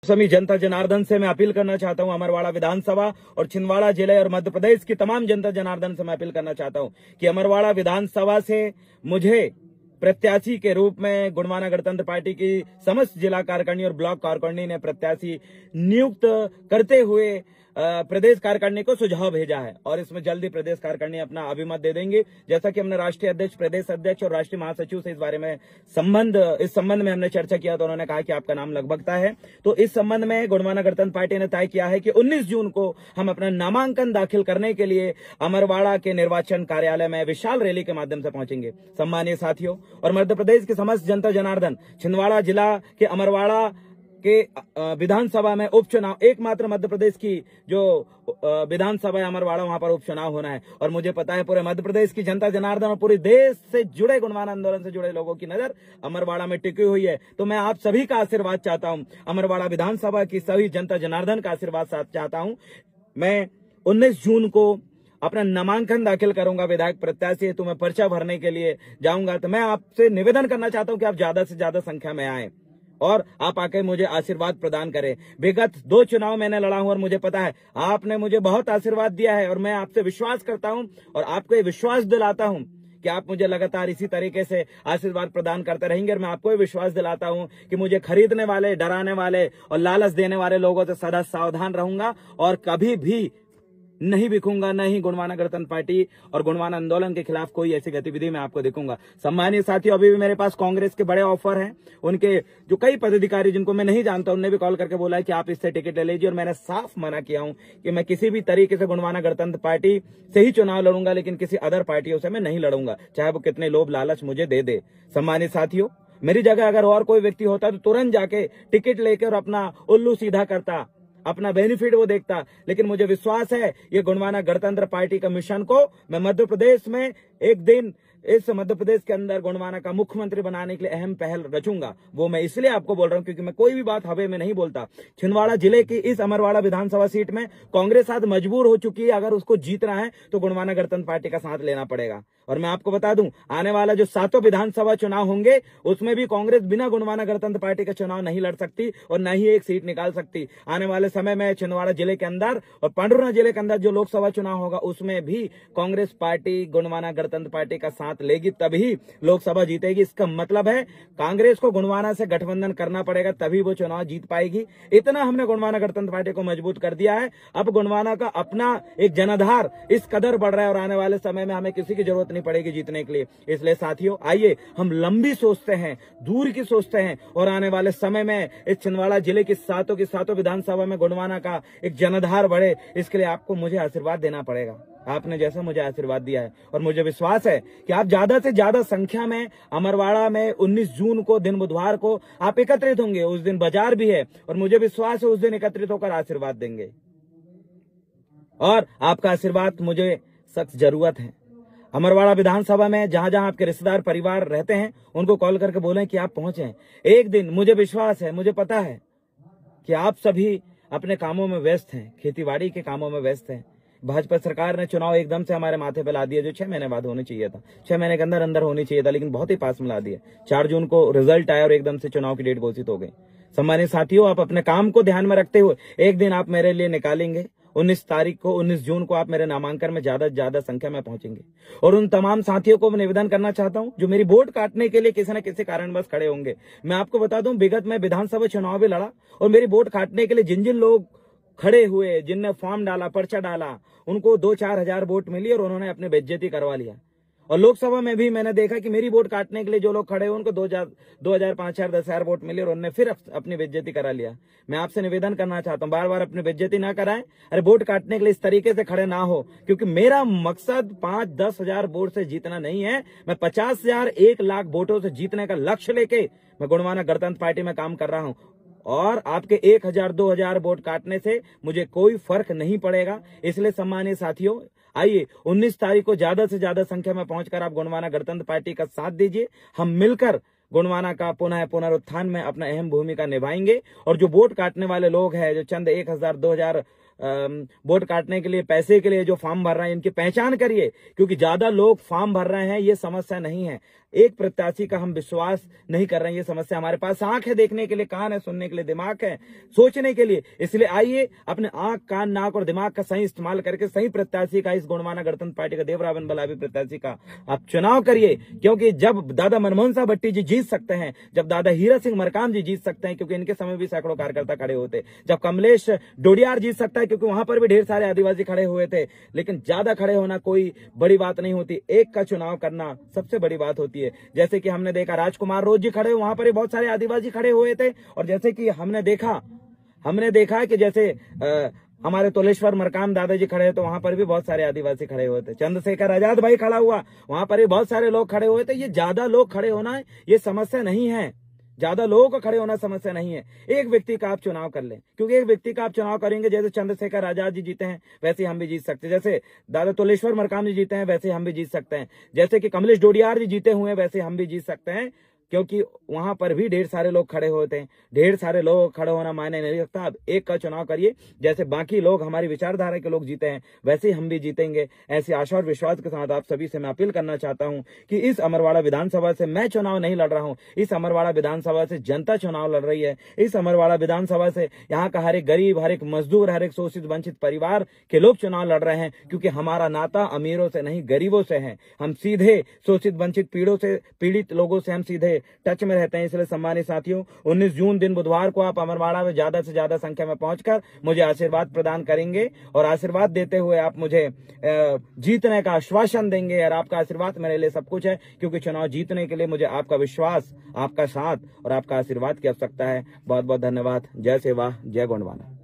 सभी जनता जनार्दन से मैं अपील करना चाहता हूं, अमरवाड़ा विधानसभा और छिंदवाड़ा जिले और मध्य प्रदेश की तमाम जनता जनार्दन से मैं अपील करना चाहता हूं कि अमरवाड़ा विधानसभा से मुझे प्रत्याशी के रूप में गुणवाना गणतंत्र पार्टी की समस्त जिला कार्यकारिणी और ब्लॉक कार्यकारिणी ने प्रत्याशी नियुक्त करते हुए प्रदेश कार्यकारिणी को सुझाव भेजा है और इसमें जल्दी प्रदेश कार्यकारिणी अपना अभिमत दे देंगे। जैसा कि हमने राष्ट्रीय अध्यक्ष, प्रदेश अध्यक्ष और राष्ट्रीय महासचिव से इस बारे में इस संबंध में हमने चर्चा किया तो उन्होंने कहा कि आपका नाम लगभगता है। तो इस संबंध में गुणवाना गणतंत्र पार्टी ने तय किया है कि 19 जून को हम अपना नामांकन दाखिल करने के लिए अमरवाड़ा के निर्वाचन कार्यालय में विशाल रैली के माध्यम से पहुंचेंगे। सम्मानीय साथियों, और मध्य प्रदेश की समस्त जनता जनार्दन, छिंदवाड़ा जिला के अमरवाड़ा के विधानसभा में उपचुनाव, एकमात्र मध्य प्रदेश की जो विधानसभा है अमरवाड़ा, वहां पर उपचुनाव होना है। और मुझे पता है पूरे मध्य प्रदेश की जनता जनार्दन और पूरे देश से जुड़े गुणवाना आंदोलन से जुड़े लोगों की नजर अमरवाड़ा में टिकी हुई है। तो मैं आप सभी का आशीर्वाद चाहता हूं, अमरवाड़ा विधानसभा की सभी जनता जनार्दन का आशीर्वाद चाहता हूं। मैं 19 जून को अपना नामांकन दाखिल करूंगा, विधायक प्रत्याशी हेतु मैं पर्चा भरने के लिए जाऊंगा। तो मैं आपसे निवेदन करना चाहता हूं कि आप ज्यादा से ज्यादा संख्या में आए और आप आके मुझे आशीर्वाद प्रदान करें। विगत 2 चुनाव मैंने लड़ा हूं और मुझे पता है आपने मुझे बहुत आशीर्वाद दिया है और मैं आपसे विश्वास करता हूं और आपको ये विश्वास दिलाता हूं कि आप मुझे लगातार इसी तरीके से आशीर्वाद प्रदान करते रहेंगे। और मैं आपको ये विश्वास दिलाता हूं कि मुझे खरीदने वाले, डराने वाले और लालच देने वाले लोगों से सदा सावधान रहूंगा और कभी भी नहीं बिकूंगा, नहीं गुणवाना गणतंत्र पार्टी और गुणवाना आंदोलन के खिलाफ कोई ऐसी गतिविधि मैं आपको दिखूंगा। सम्मानीय साथियों, अभी भी मेरे पास कांग्रेस के बड़े ऑफर हैं। उनके जो कई पदाधिकारी जिनको मैं नहीं जानता, उन्होंने भी कॉल करके बोला है कि आप इससे टिकट ले लीजिए और मैंने साफ मना किया हूं कि मैं किसी भी तरीके से गुणवाना गणतंत्र पार्टी से ही चुनाव लड़ूंगा, लेकिन किसी अदर पार्टियों से मैं नहीं लड़ूंगा, चाहे वो कितने लोभ लालच मुझे दे दे। सम्मानित साथियों, मेरी जगह अगर और कोई व्यक्ति होता तो तुरंत जाके टिकट लेकर अपना उल्लू सीधा करता, अपना बेनिफिट वो देखता। लेकिन मुझे विश्वास है ये गुणवाना गणतंत्र पार्टी का मिशन को मैं मध्य प्रदेश में एक दिन इस मध्य प्रदेश के अंदर गुणवाना का मुख्यमंत्री बनाने के लिए अहम पहल रचूंगा। वो मैं इसलिए आपको बोल रहा हूं क्योंकि मैं कोई भी बात हवे में नहीं बोलता। छिंदवाड़ा जिले की इस अमरवाड़ा विधानसभा सीट में कांग्रेस आज मजबूर हो चुकी है, अगर उसको जीतना है तो गुणवाना गणतंत्र पार्टी का साथ लेना पड़ेगा। और मैं आपको बता दूं, आने वाला जो 7 विधानसभा चुनाव होंगे उसमें भी कांग्रेस बिना गुणवाना गणतंत्र पार्टी का चुनाव नहीं लड़ सकती और न ही एक सीट निकाल सकती। आने वाले समय में छिंदवाड़ा जिले के अंदर और पांडुरंग जिले के अंदर जो लोकसभा चुनाव होगा उसमें भी कांग्रेस पार्टी गुणवाना गणतंत्र पार्टी का साथ लेगी, तभी लोकसभा जीतेगी। इसका मतलब है कांग्रेस को गुणवाना से गठबंधन करना पड़ेगा, तभी वो चुनाव जीत पाएगी। इतना हमने गुणवाना गणतंत्र पार्टी को मजबूत कर दिया है। अब गुणवाना का अपना एक जनाधार इस कदर बढ़ रहा है और आने वाले समय में हमें किसी की जरूरत नहीं पड़ेगी जीतने के लिए। इसलिए साथियों, आइए हम लंबी सोचते हैं, दूर की सोचते हैं और आने वाले समय में इस छिंदवाड़ा जिले की सातों विधानसभा में गुणवाना का एक जनाधार बढ़े। इसके लिए आपको मुझे आशीर्वाद देना पड़ेगा, आपने जैसा मुझे आशीर्वाद दिया है। और मुझे विश्वास है कि आप ज्यादा से ज्यादा संख्या में अमरवाड़ा में 19 जून को दिन बुधवार को आप एकत्रित होंगे। उस दिन बाजार भी है और मुझे विश्वास है उस दिन एकत्रित होकर आशीर्वाद देंगे और आपका आशीर्वाद मुझे सख्त जरूरत है। अमरवाड़ा विधानसभा में जहां जहां आपके रिश्तेदार परिवार रहते हैं उनको कॉल करके बोलें कि आप पहुंचे एक दिन। मुझे विश्वास है, मुझे पता है कि आप सभी अपने कामों में व्यस्त हैं, खेतीबाड़ी के कामों में व्यस्त हैं। भाजपा सरकार ने चुनाव एकदम से हमारे माथे पे ला दिया, जो 6 महीने बाद होने चाहिए था, 6 महीने के अंदर अंदर होनी चाहिए था, लेकिन बहुत ही पास में ला दिया। 4 जून को रिजल्ट आया और एकदम से चुनाव की डेट घोषित हो गई। सम्मानित साथियों, आप अपने काम को ध्यान में रखते हुए एक दिन आप मेरे लिए निकालेंगे। 19 जून को आप मेरे नामांकन में ज्यादा से ज्यादा संख्या में पहुंचेंगे। और उन तमाम साथियों को मैं निवेदन करना चाहता हूं जो मेरी वोट काटने के लिए किसी न किसी कारणवश खड़े होंगे। मैं आपको बता दूं, विगत में विधानसभा चुनाव भी लड़ा और मेरी वोट काटने के लिए जिन जिन लोग खड़े हुए, जिनने फॉर्म डाला, पर्चा डाला, उनको 2-4 हजार वोट मिली और उन्होंने अपनी बेइज्जती करवा लिया। और लोकसभा में भी मैंने देखा कि मेरी वोट काटने के लिए जो लोग खड़े हुए उनको 2,000, 5,000, 10,000 वोट मिले और उन्होंने फिर अपनी बेइज्जती करा लिया। मैं आपसे निवेदन करना चाहता हूं, बार बार अपनी बेइज्जती ना कराएं। अरे वोट काटने के लिए इस तरीके से खड़े ना हो, क्योंकि मेरा मकसद 5-10 हजार वोट से जीतना नहीं है। मैं 50,000, 1 लाख वोटों से जीतने का लक्ष्य लेके मैं गुणवाना गणतंत्र पार्टी में काम कर रहा हूं। और आपके 1,000, 2,000 वोट काटने से मुझे कोई फर्क नहीं पड़ेगा। इसलिए सम्मानीय साथियों, आइए 19 तारीख को ज्यादा से ज्यादा संख्या में पहुंचकर आप गुणवाना गणतंत्र पार्टी का साथ दीजिए। हम मिलकर गुणवाना का पुनरुत्थान में अपना अहम भूमिका निभाएंगे। और जो वोट काटने वाले लोग हैं, जो चंद 1,000, 2,000 वोट काटने के लिए, पैसे के लिए जो फॉर्म भर रहे हैं, इनकी पहचान करिए, क्योंकि ज्यादा लोग फॉर्म भर रहे हैं ये समस्या नहीं है। एक प्रत्याशी का हम विश्वास नहीं कर रहे हैं। ये समस्या, हमारे पास आंख है देखने के लिए, कान है सुनने के लिए, दिमाग है सोचने के लिए, इसलिए आइए अपने आंख, कान, नाक और दिमाग का सही इस्तेमाल करके सही प्रत्याशी का, इस गुणमाना गणतंत्र पार्टी का देवरावन बलाबी प्रत्याशी का आप चुनाव करिए। क्योंकि जब दादा मनमोहन साहब भट्टी जी जीत सकते हैं, जब दादा हीरा सिंह मरकाम जी जीत सकते हैं, क्योंकि इनके समय भी सैकड़ों कार्यकर्ता खड़े होते, जब कमलेश डोडियार जीत सकता है, क्योंकि वहां पर भी ढेर सारे आदिवासी खड़े हुए थे, लेकिन ज्यादा खड़े होना कोई बड़ी बात नहीं होती, एक का चुनाव करना सबसे बड़ी बात होती है। जैसे कि हमने देखा राजकुमार रोज जी खड़े, वहां पर भी बहुत सारे आदिवासी खड़े हुए थे, और जैसे कि हमने देखा कि जैसे हमारे तोलेश्वर मरकाम दादाजी खड़े तो वहां पर भी बहुत सारे आदिवासी खड़े हुए थे। चंद्रशेखर आजाद भाई खड़ा हुआ, वहां पर भी बहुत सारे लोग खड़े हुए थे। ये ज्यादा लोग खड़े होना ये समस्या नहीं है, ज्यादा लोगों का खड़े होना समस्या नहीं है। एक व्यक्ति का आप चुनाव कर लें, क्योंकि एक व्यक्ति का आप चुनाव करेंगे, जैसे चंद्रशेखर आजाद जी जीते हैं वैसे हम भी जीत सकते हैं, जैसे दादा तोलेश्वर मरकाम जी जीते हैं वैसे हम भी जीत सकते हैं, जैसे कि कमलेश डोडियार जी जीते हुए वैसे हम भी जीत सकते हैं, क्योंकि वहां पर भी ढेर सारे लोग खड़े होते हैं। ढेर सारे लोग खड़े होना मायने नहीं रखता। अब एक का चुनाव करिए, जैसे बाकी लोग हमारी विचारधारा के लोग जीते हैं वैसे हम भी जीतेंगे। ऐसी आशा और विश्वास के साथ आप सभी से मैं अपील करना चाहता हूं कि इस अमरवाड़ा विधानसभा से मैं चुनाव नहीं लड़ रहा हूं, इस अमरवाड़ा विधानसभा से जनता चुनाव लड़ रही है। इस अमरवाड़ा विधानसभा से यहाँ का हर एक गरीब, हर एक मजदूर, हर एक शोषित वंचित परिवार के लोग चुनाव लड़ रहे हैं, क्योंकि हमारा नाता अमीरों से नहीं गरीबों से है। हम सीधे शोषित वंचित पीड़ित लोगों से हम सीधे टच में रहते हैं। इसलिए सम्मानित साथियों, 19 जून दिन बुधवार को आप अमरवाड़ा में ज्यादा से ज्यादा संख्या में पहुंचकर मुझे आशीर्वाद प्रदान करेंगे, और आशीर्वाद देते हुए आप मुझे जीतने का आश्वासन देंगे। और आपका आशीर्वाद मेरे लिए सब कुछ है, क्योंकि चुनाव जीतने के लिए मुझे आपका विश्वास, आपका साथ और आपका आशीर्वाद की आवश्यकता है। बहुत बहुत धन्यवाद। जय सेवा, जय गोंडवाना।